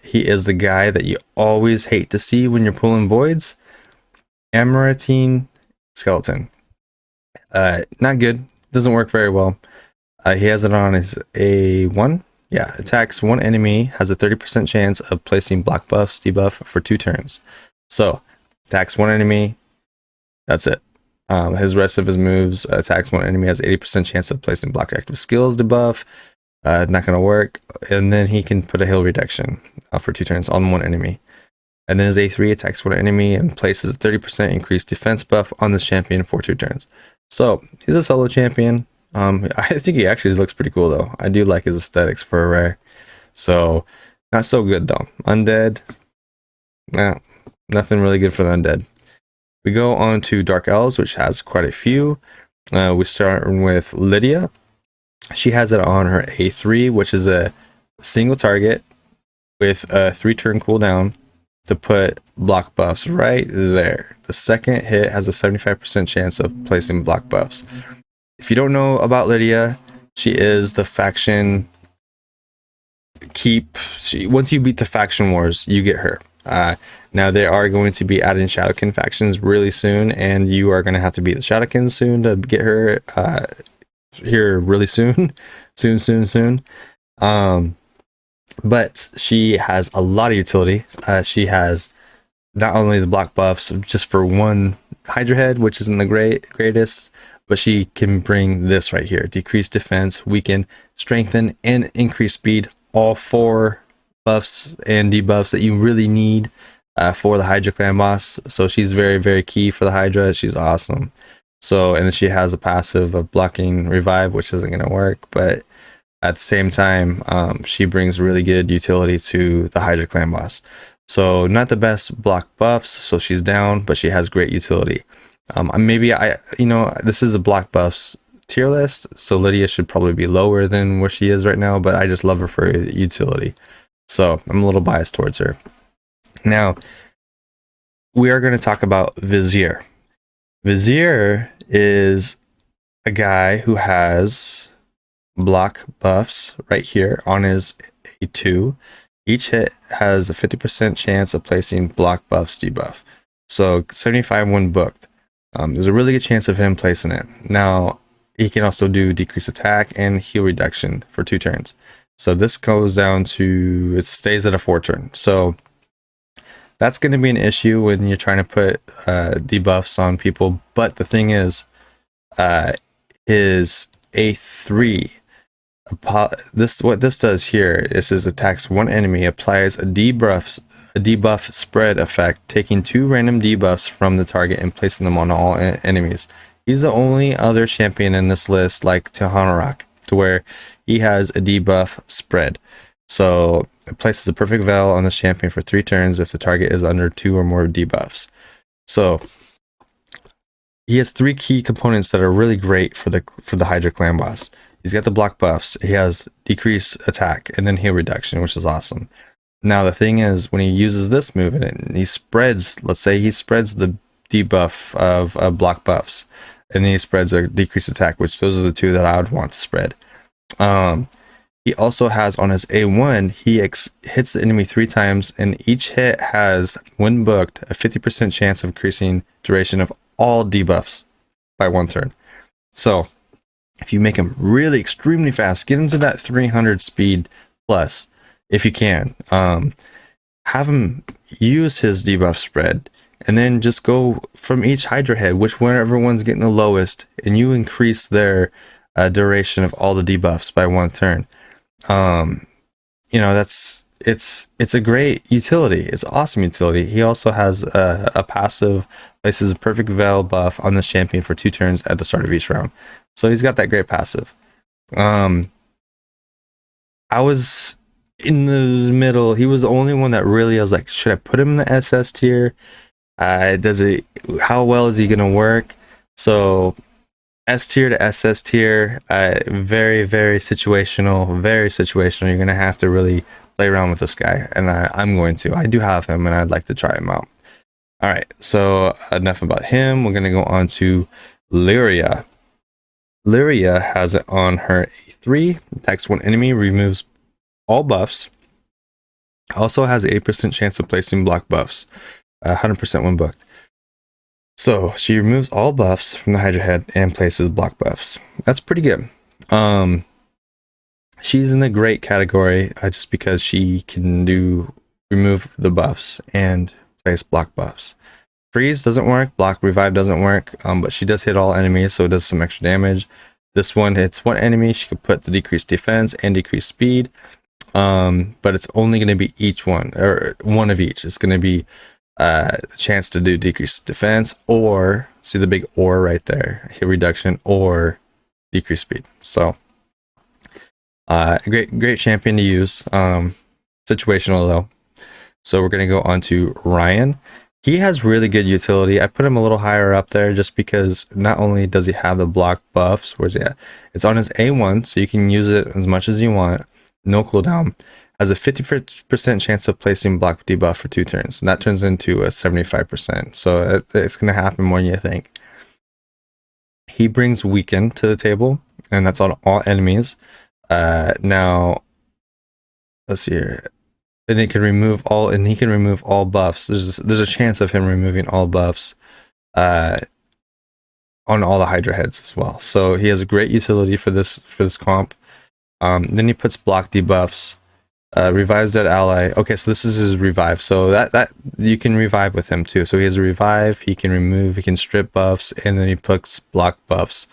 He is the guy that you always hate to see when you're pulling voids. Amaratine skeleton. Not good. Doesn't work very well. He has it on his A1. Yeah, attacks one enemy, has a 30% chance of placing block buffs debuff for 2 turns. So, attacks one enemy, that's it. His rest of his moves, attacks one enemy, has 80% chance of placing block active skills debuff. Not going to work. And then he can put a heal reduction for 2 turns on one enemy. And then his A3 attacks one enemy and places a 30% increased defense buff on the champion for 2 turns. So, he's a solo champion. I think he actually looks pretty cool though. I do like his aesthetics for a rare. So, not so good though. Undead. Nah, nothing really good for the Undead. We go on to Dark Elves, which has quite a few. We start with Lydia. She has it on her A3, which is a single target with a 3-turn cooldown to put block buffs right there. The second hit has a 75% chance of placing block buffs. If you don't know about Lydia, she is the faction once you beat the faction wars, you get her. Now they are going to be adding Shadowkin factions really soon, and you are going to have to beat the Shadowkin soon to get her here really soon. soon. but she has a lot of utility. She has not only the block buffs just for one Hydra head, which isn't the greatest, but she can bring this right here: decrease defense, weaken, strengthen, and increase speed. All 4 buffs and debuffs that you really need for the Hydra clan boss. So she's very, very key for the Hydra. She's awesome. So, and then she has a passive of blocking revive, which isn't going to work, but at the same time, she brings really good utility to the Hydra clan boss. So not the best block buffs, so she's down, but she has great utility. This is a block buffs tier list, so Lydia should probably be lower than where she is right now, but I just love her for utility. So I'm a little biased towards her. Now, we are going to talk about Vizier. Vizier is a guy who has block buffs right here on his A2. Each hit has a 50% chance of placing block buffs debuff. So 75 when booked. There's a really good chance of him placing it. Now, he can also do decrease attack and heal reduction for 2 turns. So this goes down to, it stays at a 4 turn. So that's going to be an issue when you're trying to put debuffs on people. But the thing is, his A3, what this does here is attacks one enemy, applies a debuff spread effect, taking 2 random debuffs from the target and placing them on all enemies. He's the only other champion in this list like Tahana Rock, to where he has a debuff spread. So it places a perfect veil on the champion for 3 turns if the target is under 2 or more debuffs. So he has 3 key components that are really great for the Hydra clan boss. He's got the block buffs, he has decrease attack, and then heal reduction, which is awesome. Now the thing is, when he uses this move and he spreads, let's say he spreads the debuff of block buffs, and then he spreads a decrease attack, which those are the 2 that I would want to spread. He also has on his A1, he hits the enemy 3 times, and each hit has, when booked, a 50% chance of increasing duration of all debuffs by 1 turn. So if you make him really extremely fast, get him to that 300 speed plus, if you can. Have him use his debuff spread, and then just go from each Hydra head, whichever one's getting the lowest, and you increase their duration of all the debuffs by 1 turn. It's a great utility. It's awesome utility. He also has a passive, places a perfect veil buff on this champion for 2 turns at the start of each round. So he's got that great passive. I was in the middle. He was the only one that really, I was like, should I put him in the SS tier? How well is he gonna work? So S tier to SS tier, very, very situational, very situational. You're gonna have to really play around with this guy, and I'm going to. I do have him, and I'd like to try him out. All right, so enough about him. We're gonna go on to Lyria. Lyria has it on her A3, attacks 1 enemy, removes all buffs. Also has an 8% chance of placing block buffs, 100% when booked. So she removes all buffs from the Hydra head and places block buffs. That's pretty good. She's in a great category just because she can remove the buffs and place block buffs. Freeze doesn't work, block revive doesn't work, but she does hit all enemies, so it does some extra damage. This one hits 1 enemy, she could put the decreased defense and decreased speed, but it's only going to be each one, or one of each. It's going to be a chance to do decreased defense, or, see the big or right there, hit reduction, or decreased speed. So, great champion to use, situational though. So we're going to go on to Ryan. He has really good utility. I put him a little higher up there just because not only does he have the block buffs, where's he at? It's on his A1, so you can use it as much as you want. No cooldown. Has a 50% chance of placing block debuff for 2 turns. And that turns into a 75%. So it's going to happen more than you think. He brings weaken to the table, and that's on all enemies. Now, let's see here. And he can remove all buffs. There's a chance of him removing all buffs on all the Hydra heads as well. So he has a great utility for this comp. Then he puts block debuffs Revives dead ally. Okay, so this is his revive. So that you can revive with him too. So he has a revive, he can remove, he can strip buffs, and then he puts block buffs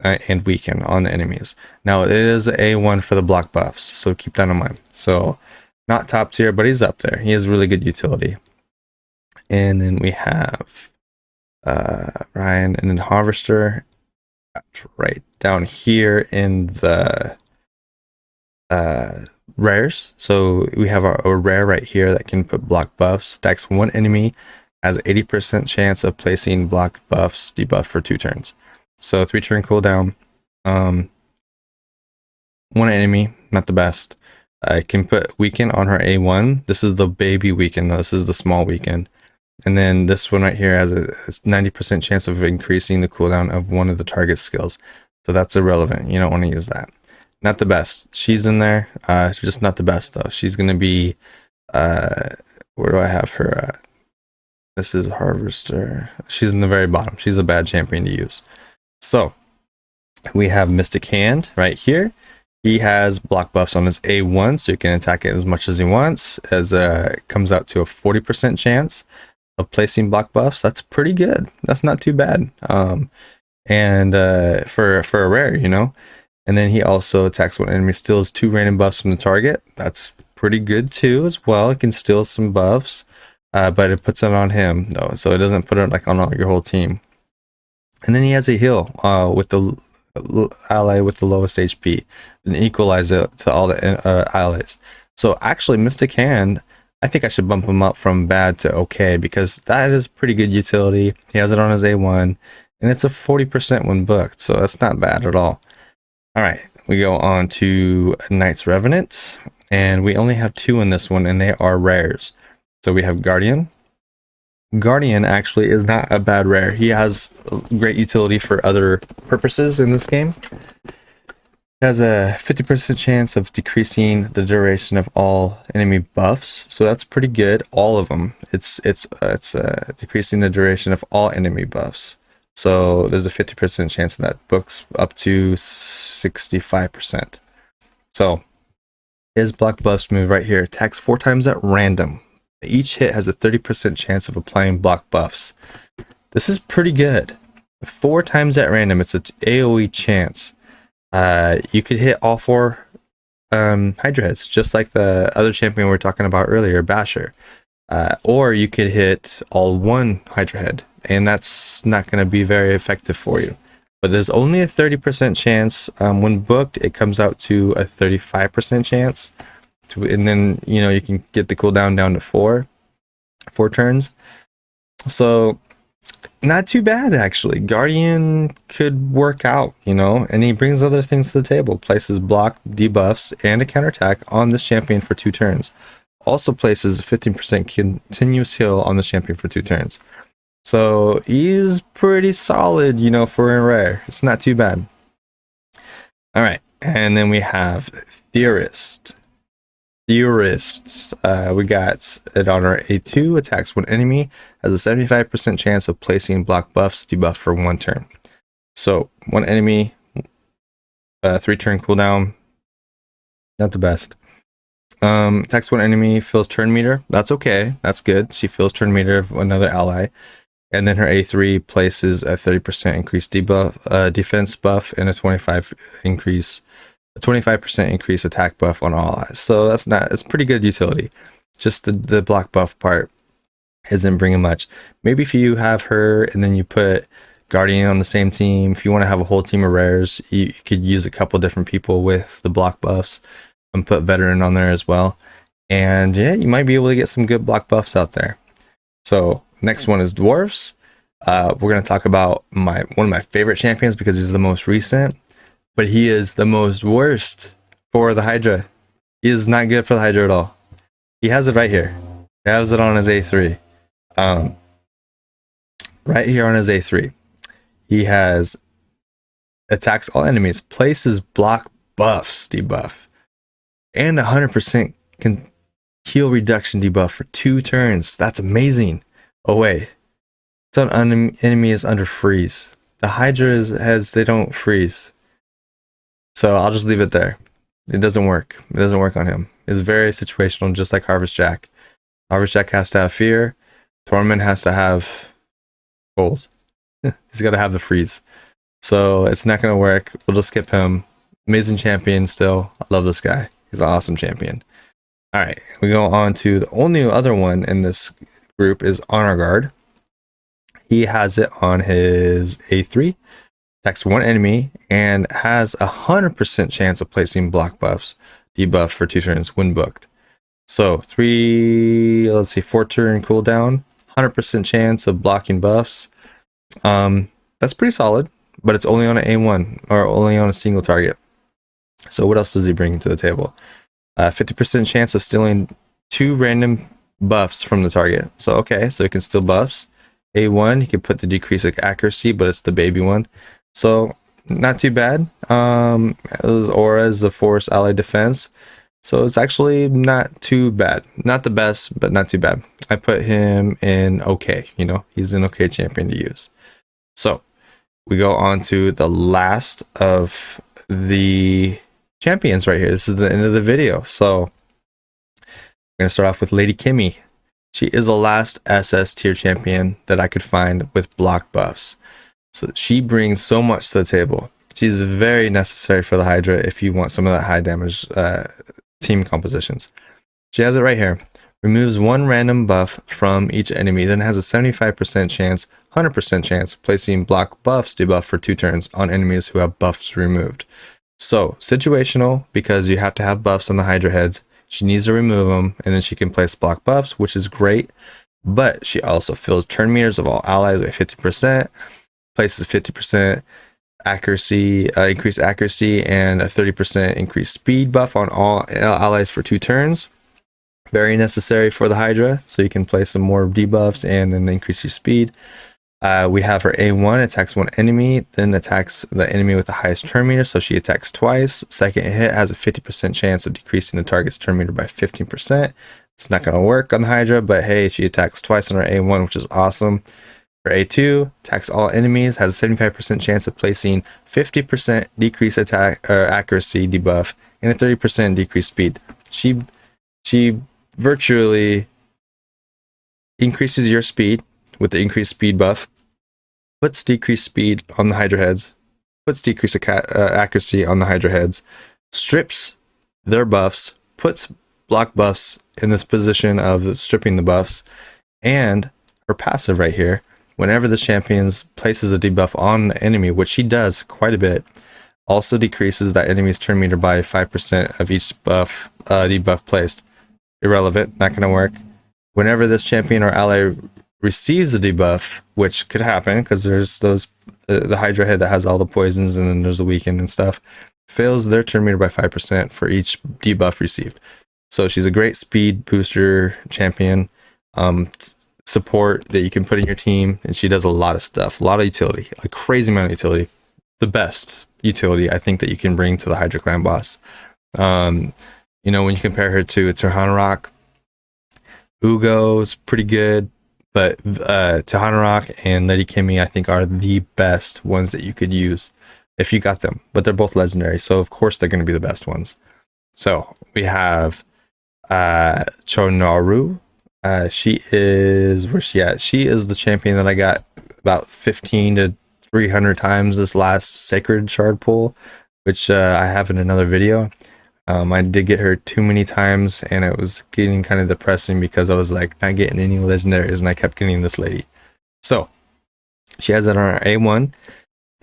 and weaken on the enemies. Now it is A1 for the block buffs, so keep that in mind. So not top tier, but he's up there. He has really good utility. And then we have Ryan, and then Harvester right down here in the rares. So we have a rare right here that can put block buffs. Attacks one enemy, has 80% chance of placing block buffs debuff for 2 turns. So 3 turn cooldown. One enemy, not the best. I can put weaken on her A1. This is the baby weaken though. This is the small weaken. And then this one right here has a 90% chance of increasing the cooldown of one of the target skills. So that's irrelevant. You don't want to use that. Not the best. She's in there. Just not the best though. She's going to be, where do I have her at? This is Harvester. She's in the very bottom. She's a bad champion to use. So we have Mystic Hand right here. He has block buffs on his A1, so you can attack it as much as he wants. As it comes out to a 40% chance of placing block buffs. That's pretty good. That's not too bad. And for a rare, you know. And then he also attacks when enemy steals 2 random buffs from the target. That's pretty good too as well. It can steal some buffs, but it puts it on him though, so it doesn't put it like on your whole team. And then he has a heal with the ally with the lowest HP and equalize it to all the allies. So actually Mystic Hand, I think I should bump him up from bad to okay, because that is pretty good utility. He has it on his A1 and it's a 40% when booked, so that's not bad at all. All right, we go on to Knight's Revenant, and we only have 2 in this one, and they are rares. So we have Guardian. Guardian actually is not a bad rare. He has great utility for other purposes in this game. He has a 50% chance of decreasing the duration of all enemy buffs, so that's pretty good. All of them. It's decreasing the duration of all enemy buffs. So there's a 50% chance that books up to 65%. So his block buffs move right here. Attacks 4 times at random. Each hit has a 30% chance of applying block buffs. This is pretty good. 4 times at random. It's an AoE chance. You could hit all 4 Hydra heads, just like the other champion we were talking about earlier, Basher. Or you could hit all 1 Hydra head, and that's not going to be very effective for you. But there's only a 30% chance. When booked, it comes out to a 35% chance. And then, you know, you can get the cooldown down to 4 turns. So not too bad, actually. Guardian could work out, you know, and he brings other things to the table. Places block, debuffs, and a counterattack on this champion for 2 turns. Also places a 15% continuous heal on the champion for 2 turns. So he's pretty solid, you know, for a rare. It's not too bad. All right, and then we have theorist. We got it on our A2, attacks 1 enemy, has a 75% chance of placing block buffs debuff for 1 turn. So 1 enemy, 3 turn cooldown, not the best. Attacks 1 enemy, fills turn meter. That's okay. That's good. She fills turn meter of another ally. And then her A3 places a 30% increased debuff, defense buff, and a 25% increase attack buff on all allies. So it's pretty good utility. Just the block buff part isn't bringing much. Maybe if you have her and then you put Guardian on the same team, if you want to have a whole team of rares, you could use a couple different people with the block buffs and put Veteran on there as well. And yeah, you might be able to get some good block buffs out there. So next one is Dwarves. We're going to talk about one of my favorite champions because he's the most recent, but he is the most worst for the Hydra. He is not good for the Hydra at all. He has it right here. He has it on his A3. Right here on his A3. He has attacks all enemies, places block buffs debuff, and 100% heal reduction debuff for 2 turns. That's amazing. Oh wait, it's on enemy is under freeze. The Hydra they don't freeze. So I'll just leave it there. It doesn't work. It doesn't work on him. is very situational, just like Harvest Jack. Harvest Jack has to have fear. Torment has to have gold. He's got to have the freeze. So it's not going to work. We'll just skip him. Amazing champion still. I love this guy. He's an awesome champion. All right, we go on to the only other one in this group is Honor Guard. He has it on his A3, attacks one enemy, and has 100% chance of placing block buffs, debuff for 2 turns when booked. So 4 turn cooldown, 100% chance of blocking buffs. That's pretty solid, but it's only on an A1 or only on a single target. So what else does he bring to the table? 50% chance of stealing 2 random buffs from the target. So okay, so he can steal buffs. A1, he can put the decrease of accuracy, but it's the baby one. So not too bad. His aura is the force ally defense. So it's actually not too bad. Not the best, but not too bad. I put him in okay, you know, he's an okay champion to use. So we go on to the last of the champions right here. This is the end of the video. So we're gonna start off with Lady Kimmy. She is the last SS tier champion that I could find with block buffs. So she brings so much to the table. She's very necessary for the Hydra if you want some of that high damage team compositions. She has it right here. Removes 1 random buff from each enemy, then has a 75% chance, 100% chance of placing block buffs debuff for 2 turns on enemies who have buffs removed. So situational, because you have to have buffs on the Hydra heads. She needs to remove them, and then she can place block buffs, which is great. But she also fills turn meters of all allies by 50%, places 50% accuracy, increased accuracy, and a 30% increased speed buff on all allies for 2 turns. Very necessary for the Hydra, so you can place some more debuffs and then increase your speed. We have her A1, attacks 1 enemy, then attacks the enemy with the highest turn meter, so she attacks twice. Second hit has a 50% chance of decreasing the target's turn meter by 15%. It's not going to work on the Hydra, but hey, she attacks twice on her A1, which is awesome. Her A2 attacks all enemies, has a 75% chance of placing 50% decrease attack or accuracy debuff and a 30% decreased speed. She virtually increases your speed with the increased speed buff, puts decreased speed on the Hydra heads, puts decreased accuracy on the Hydra heads, strips their buffs, puts block buffs in this position of stripping the buffs, and her passive right here, whenever the champion places a debuff on the enemy, which she does quite a bit, also decreases that enemy's turn meter by 5% of each buff debuff placed. Irrelevant, not going to work. Whenever this champion or ally receives a debuff, which could happen because there's the Hydra head that has all the poisons, and then there's the weaken and stuff, fails their turn meter by 5% for each debuff received. So she's a great speed booster champion, support that you can put in your team, and she does a lot of stuff, a lot of utility, a crazy amount of utility. The best utility I think that you can bring to the Hydra clan boss. You know, when you compare her to Tahana Rock, Hugo's pretty good, but Tahana Rock and Lady Kimmy I think are the best ones that you could use if you got them. But they're both legendary, so of course they're going to be the best ones. So we have Chonauru. She is, where's she at? She is the champion that I got about 15 to 300 times this last Sacred Shard pull, which I have in another video. I did get her too many times, and it was getting kind of depressing because I was like not getting any legendaries, and I kept getting this lady. So she has it on her A1,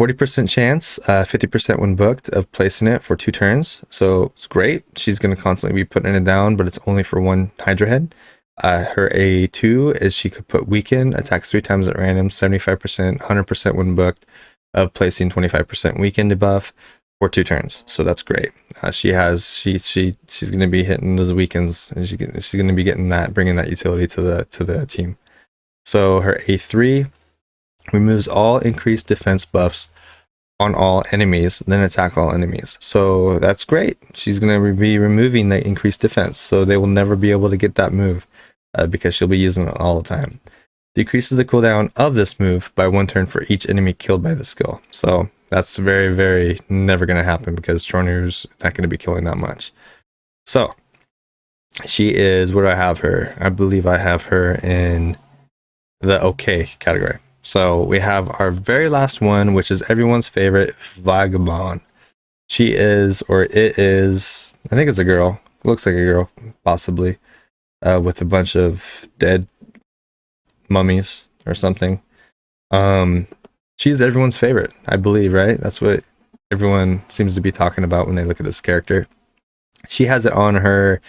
40% chance, 50% when booked of placing it for 2 turns. So it's great. She's going to constantly be putting it down, but it's only for 1 Hydra head. Her A2 is she could put weaken, attacks 3 times at random, 75%, 100% when booked of placing 25% weaken debuff for 2 turns. So that's great. She's going to be hitting those weakens, and she's going to be getting that, bringing that utility to the team. So her A3 removes all increased defense buffs on all enemies, then attack all enemies. So that's great. She's going to be removing the increased defense, so they will never be able to get that move because she'll be using it all the time. Decreases the cooldown of this move by 1 turn for each enemy killed by the skill. So that's very, very never going to happen because Chonauru's not going to be killing that much. So She is, where do I have her? I believe I have her in the okay category. So we have our very last one, which is everyone's favorite, Vagabond. She is, or it is, I think it's a girl. Looks like a girl, possibly, with a bunch of dead mummies or something. She's everyone's favorite, I believe, right? That's what everyone seems to be talking about when they look at this character. She has it on her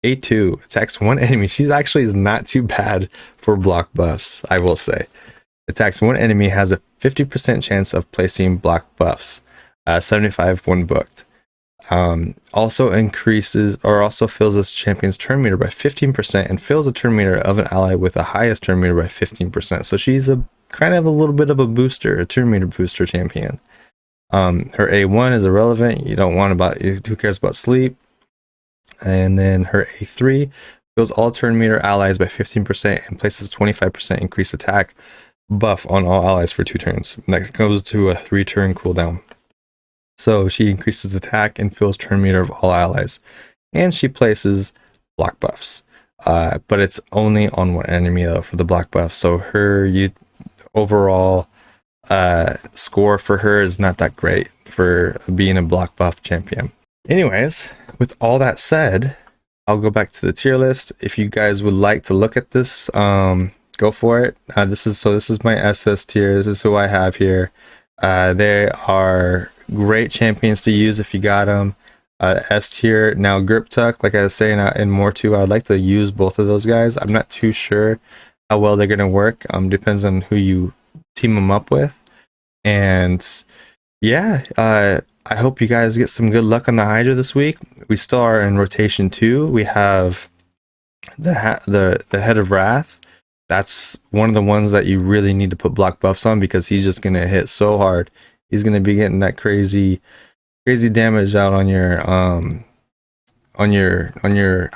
A2, attacks one enemy. She actually is not too bad for block buffs, I will say. Attacks one enemy, has a 50% chance of placing block buffs, 75 when booked. Also increases, or also fills this champion's turn meter by 15% and fills a turn meter of an ally with the highest turn meter by 15%. So she's a kind of a little bit of a booster, a turn meter booster champion. Her A1 is irrelevant. You don't want about, who cares about sleep? And then her A3 fills all turn meter allies by 15% and places 25% increased attack buff on all allies for 2 turns. And that goes to a 3-turn cooldown. So she increases attack and fills turn meter of all allies. And she places block buffs. But it's only on one enemy though for the block buff. So her overall score for her is not that great for being a block buff champion. Anyways, with all that said, I'll go back to the tier list. If you guys would like to look at this, go for it. This is my SS tier. This is who I have here. They are great champions to use if you got them. S tier, now Grip Tuck, like I was saying, and more too, I'd like to use both of those guys. I'm not too sure how well they're going to work. Depends on who you team them up with. And yeah, I hope you guys get some good luck on the Hydra this week. We still are in rotation 2. We have the Head of Wrath. That's one of the ones that you really need to put block buffs on because he's just going to hit so hard. He's going to be getting that crazy damage out on your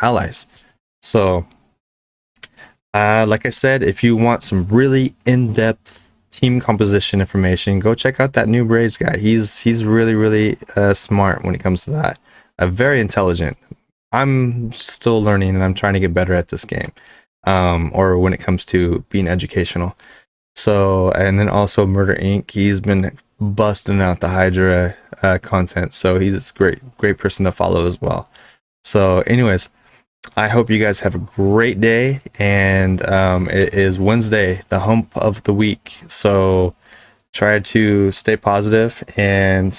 allies. So like I said, if you want some really in-depth team composition information, go check out that new Braids guy. He's really smart when it comes to that. Very intelligent. I'm still learning and I'm trying to get better at this game. Or when it comes to being educational. So, and then also Murder Inc. He's been busting out the Hydra content. So he's a great person to follow as well. So anyways, I hope you guys have a great day, and it is Wednesday, the hump of the week. So try to stay positive, and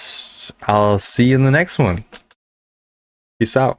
I'll see you in the next one. Peace out.